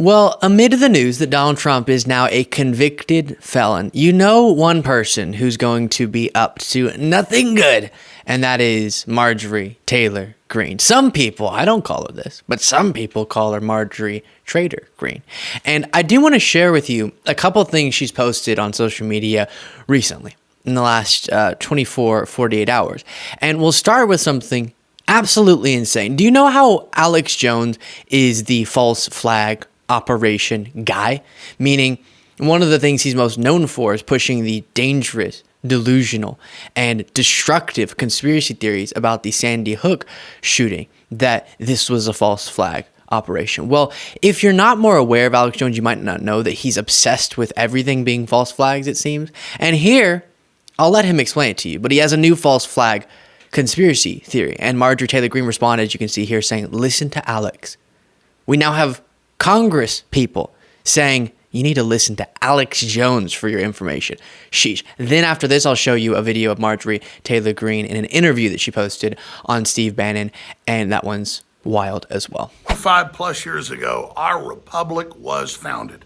Well, amid the news that Donald Trump is now a convicted felon, you know one person who's going to be up to nothing good, and that is Marjorie Taylor Greene. Some people, I don't call her this, but some people call her Marjorie Taylor Greene. And I do want to share with you a couple things she's posted on social media recently in the last 48 hours. And we'll start with something absolutely insane. Do you know how Alex Jones is the false flag operation guy? Meaning, one of the things he's most known for is pushing the dangerous, delusional, and destructive conspiracy theories about the Sandy Hook shooting, that this was a false flag operation. Well, if you're not more aware of Alex Jones, you might not know that he's obsessed with everything being false flags, it seems. And here, I'll let him explain it to you, but he has a new false flag conspiracy theory. And Marjorie Taylor Greene responded, as you can see here, saying, listen to Alex. We now have Congress people saying, you need to listen to Alex Jones for your information. Sheesh. Then after this, I'll show you a video of Marjorie Taylor Greene in an interview that she posted on Steve Bannon, and that one's wild as well. 5+ years ago, our republic was founded.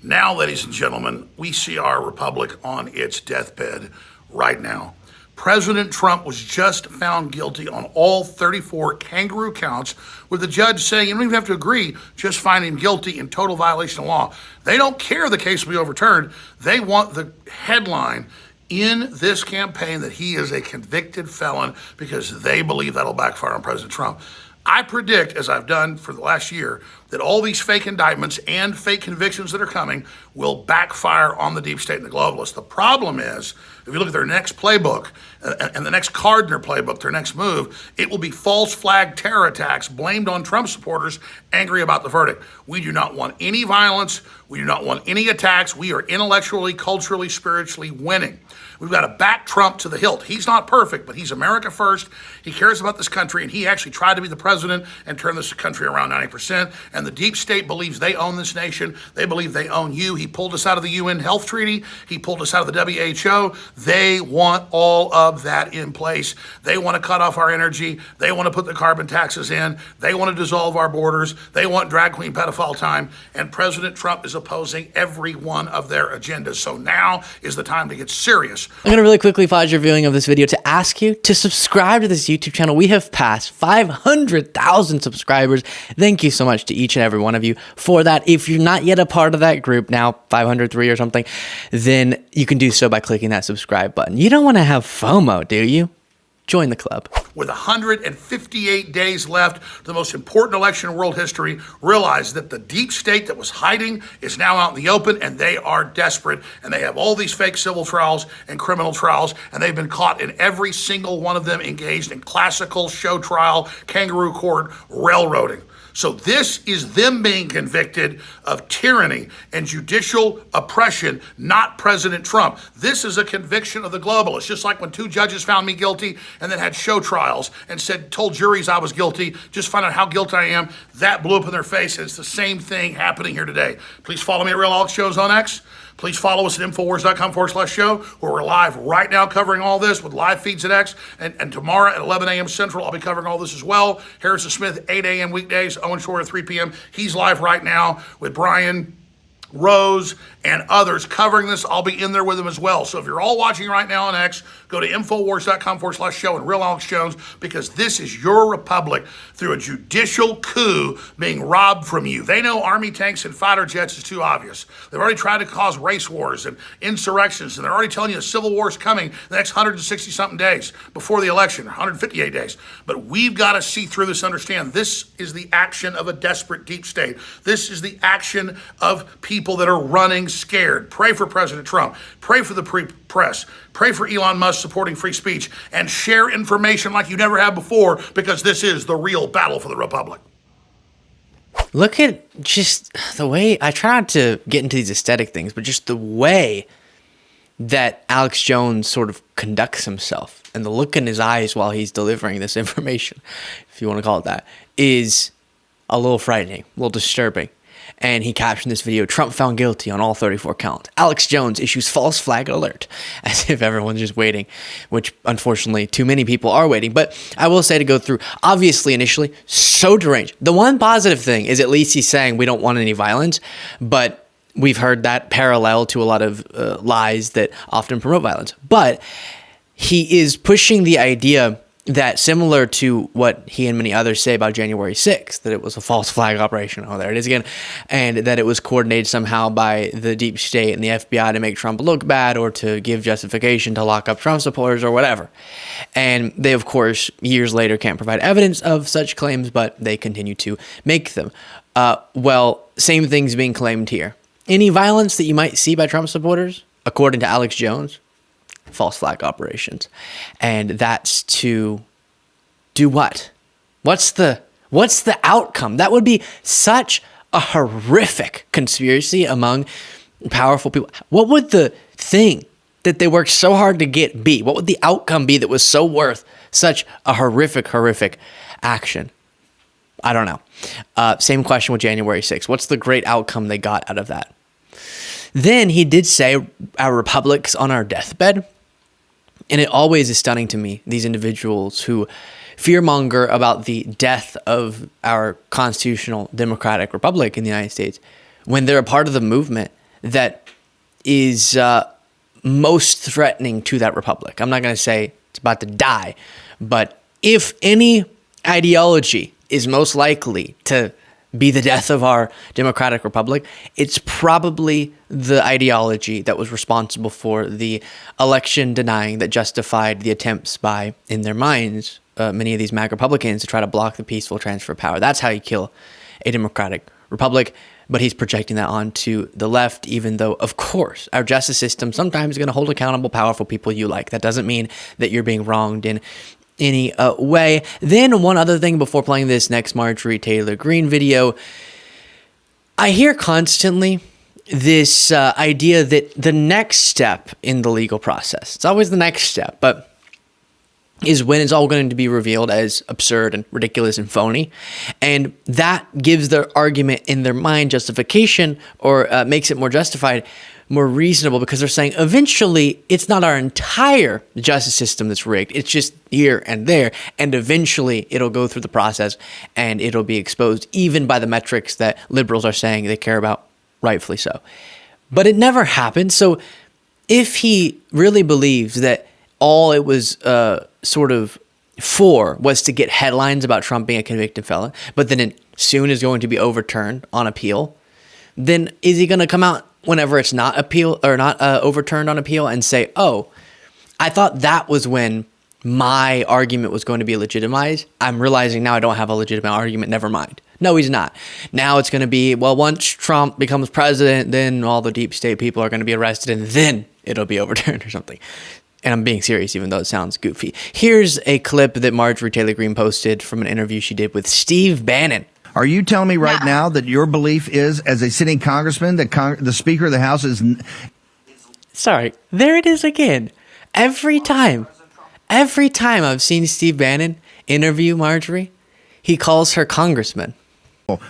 Now, ladies and gentlemen, we see our republic on its deathbed right now. President Trump was just found guilty on all 34 kangaroo counts, with the judge saying you don't even have to agree, just find him guilty in total violation of law. They don't care the case will be overturned. They want the headline in this campaign that he is a convicted felon because they believe that'll backfire on President Trump. I predict, as I've done for the last year, that all these fake indictments and fake convictions that are coming will backfire on the deep state and the globalists. The problem is, if you look at their next playbook and the next card in their playbook, their next move, it will be false flag terror attacks blamed on Trump supporters angry about the verdict. We do not want any violence. We do not want any attacks. We are intellectually, culturally, spiritually winning. We've got to back Trump to the hilt. He's not perfect, but he's America first. He cares about this country, and he actually tried to be the president and turn this country around 90%. And the deep state believes they own this nation. They believe they own you. He pulled us out of the UN Health Treaty. He pulled us out of the WHO. They want all of that in place. They want to cut off our energy. They want to put the carbon taxes in. They want to dissolve our borders. They want drag queen pedophile time. And President Trump is opposing every one of their agendas. So now is the time to get serious. I'm going to really quickly pause your viewing of this video to ask you to subscribe to this YouTube channel. We have passed 500,000 subscribers. Thank you so much to each and every one of you for that. If you're not yet a part of that group, now 503 or something, then you can do so by clicking that subscribe button. You don't want to have FOMO, do you? Join the club. With 158 days left, the most important election in world history, realize that the deep state that was hiding is now out in the open, and they are desperate, and they have all these fake civil trials and criminal trials, and they've been caught in every single one of them engaged in classical show trial, kangaroo court, railroading. So this is them being convicted of tyranny and judicial oppression, not President Trump. This is a conviction of the globalists, just like when 2 judges found me guilty and then had show trials and told juries I was guilty, just find out how guilty I am. That blew up in their face, and it's the same thing happening here today. Please follow me at Real Alex Shows on X. Please follow us at Infowars.com/show, where we're live right now covering all this with live feeds at X. And tomorrow at 11 a.m. Central, I'll be covering all this as well. Harrison Smith, 8 a.m. weekdays. Owen Shore at 3 p.m. He's live right now with Brian Rose and others covering this. I'll be in there with them as well. So if you're all watching right now on X, go to Infowars.com/show and Real Alex Jones, because this is your republic through a judicial coup being robbed from you. They know army tanks and fighter jets is too obvious. They've already tried to cause race wars and insurrections, and they're already telling you a civil war is coming the next 160 something days before the election, 158 days. But we've got to see through this, understand this is the action of a desperate deep state. This is the action of people that are running scared. Pray for President Trump. Pray for the press. Pray for Elon Musk supporting free speech, and share information like you never have before, because this is the real battle for the republic. Look at just the way, I try not to get into these aesthetic things, but just the way that Alex Jones sort of conducts himself and the look in his eyes while he's delivering this information, if you want to call it that, is a little frightening, a little disturbing. And he captioned this video, "Trump found guilty on all 34 counts. Alex Jones issues false flag alert," as if everyone's just waiting, which unfortunately too many people are waiting. But I will say, to go through, obviously initially, so deranged. The one positive thing is at least he's saying we don't want any violence, but we've heard that parallel to a lot of lies that often promote violence. But he is pushing the idea that, similar to what he and many others say about January 6th, that it was a false flag operation, oh, there it is again, and that it was coordinated somehow by the deep state and the FBI to make Trump look bad or to give justification to lock up Trump supporters or whatever. And they, of course, years later can't provide evidence of such claims, but they continue to make them. Well, same thing's being claimed here. Any violence that you might see by Trump supporters, according to Alex Jones, false flag operations. And that's to do what? What's the outcome? That would be such a horrific conspiracy among powerful people. What would the thing that they worked so hard to get be? What would the outcome be that was so worth such a horrific action? I don't know. Same question with January 6th. What's the great outcome they got out of that? Then he did say, "Our republic's on our deathbed." And it always is stunning to me, these individuals who fearmonger about the death of our constitutional democratic republic in the United States, when they're a part of the movement that is most threatening to that republic. I'm not going to say it's about to die, but if any ideology is most likely to be the death of our democratic republic, it's probably the ideology that was responsible for the election denying that justified the attempts by, in their minds, many of these MAG Republicans to try to block the peaceful transfer of power. That's how you kill a democratic republic. But he's projecting that onto the left, even though, of course, our justice system sometimes is going to hold accountable powerful people you like. That doesn't mean that you're being wronged in any way. Then one other thing before playing this next Marjorie Taylor Greene video, I hear constantly this idea that the next step in the legal process, it's always the next step, but is when it's all going to be revealed as absurd and ridiculous and phony. And that gives their argument in their mind justification, or makes it more justified, more reasonable, because they're saying eventually it's not our entire justice system that's rigged. It's just here and there. And eventually it'll go through the process and it'll be exposed, even by the metrics that liberals are saying they care about, rightfully so. But it never happened. So if he really believes that all it was sort of for was to get headlines about Trump being a convicted felon, but then it soon is going to be overturned on appeal, then is he going to come out whenever it's not appeal or not overturned on appeal and say, "Oh, I thought that was when my argument was going to be legitimized. I'm realizing now I don't have a legitimate argument. Never mind." No, he's not. Now it's going to be, well, once Trump becomes president, then all the deep state people are going to be arrested and then it'll be overturned or something. And I'm being serious, even though it sounds goofy. Here's a clip that Marjorie Taylor Greene posted from an interview she did with Steve Bannon. Are you telling me right now that your belief is, as a sitting congressman, that the Speaker of the House is... Sorry, there it is again. Every time I've seen Steve Bannon interview Marjorie, he calls her congressman.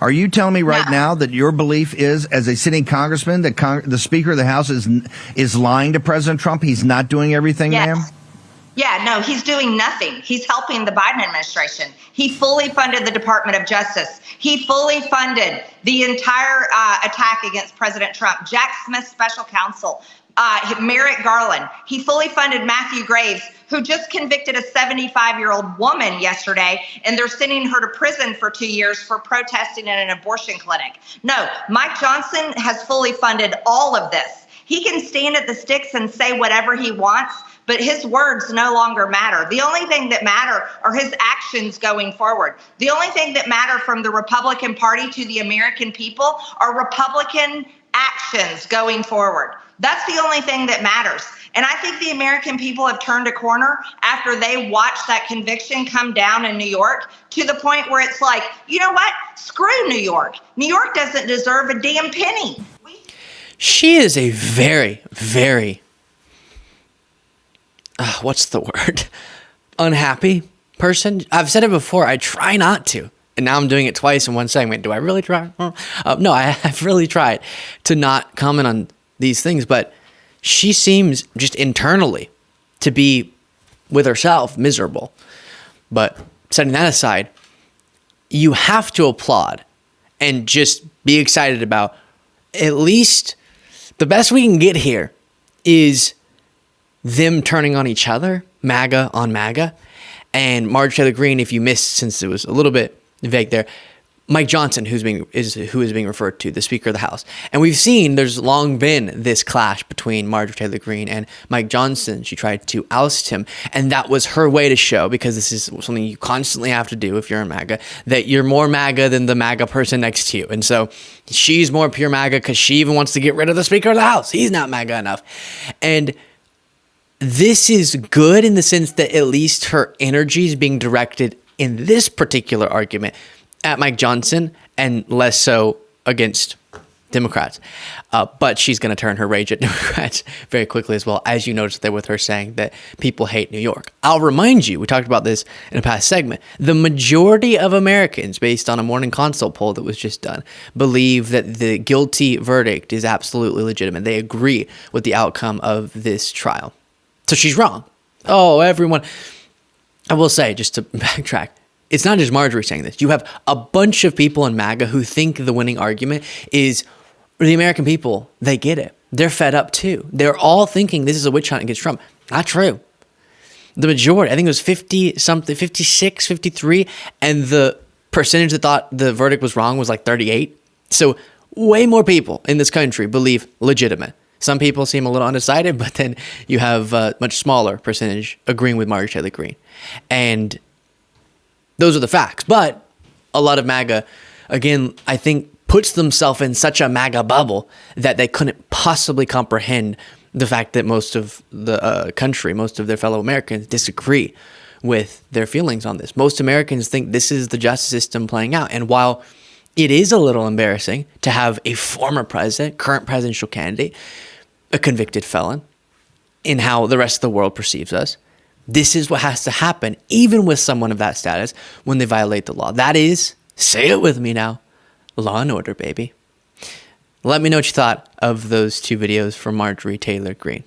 Are you telling me right now that your belief is, as a sitting congressman, that the Speaker of the House is lying to President Trump? He's not doing everything, ma'am? Yeah, no, he's doing nothing. He's helping the Biden administration. He fully funded the Department of Justice. He fully funded the entire attack against President Trump. Jack Smith's special counsel, Merrick Garland. He fully funded Matthew Graves, who just convicted a 75-year-old woman yesterday, and they're sending her to prison for 2 years for protesting in an abortion clinic. No, Mike Johnson has fully funded all of this. He can stand at the sticks and say whatever he wants, but his words no longer matter. The only thing that matter are his actions going forward. The only thing that matter from the Republican Party to the American people are Republican actions going forward. That's the only thing that matters. And I think the American people have turned a corner after they watched that conviction come down in New York, to the point where it's like, you know what? Screw New York. New York doesn't deserve a damn penny. She is a very, very, what's the word? Unhappy person. I've said it before. I try not to. and now I'm doing it twice in one segment. Do I really try? No, I've really tried to not comment on these things, but she seems just internally to be with herself miserable. But setting that aside, you have to applaud and just be excited about at least the best we can get here is them turning on each other, MAGA on MAGA. And Marjorie Taylor Greene, if you missed, since it was a little bit vague there, Mike Johnson, who is being referred to, the Speaker of the House. And we've seen there's long been this clash between Marjorie Taylor Greene and Mike Johnson. She tried to oust him, and that was her way to show, because this is something you constantly have to do if you're a MAGA, that you're more MAGA than the MAGA person next to you. And so she's more pure MAGA because she even wants to get rid of the Speaker of the House. He's not MAGA enough. And this is good in the sense that at least her energy is being directed in this particular argument at Mike Johnson and less so against Democrats. But she's going to turn her rage at Democrats very quickly as well, as you noticed there with her saying that people hate New York. I'll remind you, we talked about this in a past segment, the majority of Americans, based on a Morning Consult poll that was just done, believe that the guilty verdict is absolutely legitimate. They agree with the outcome of this trial. So she's wrong. Oh, everyone. I will say, just to backtrack, it's not just Marjorie saying this. You have a bunch of people in MAGA who think the winning argument is the American people. They get it. They're fed up too. They're all thinking this is a witch hunt against Trump. Not true. The majority, I think it was 50 something, 56, 53, and the percentage that thought the verdict was wrong was like 38. So way more people in this country believe legitimate. Some people seem a little undecided, but then you have a much smaller percentage agreeing with Marjorie Taylor Greene. And those are the facts. But a lot of MAGA, again, I think puts themselves in such a MAGA bubble that they couldn't possibly comprehend the fact that most of the country, most of their fellow Americans disagree with their feelings on this. Most Americans think this is the justice system playing out. And while it is a little embarrassing to have a former president, current presidential candidate, a convicted felon, in how the rest of the world perceives us, this is what has to happen, even with someone of that status, when they violate the law. That is, say it with me now, law and order, baby. Let me know what you thought of those two videos from Marjorie Taylor Greene.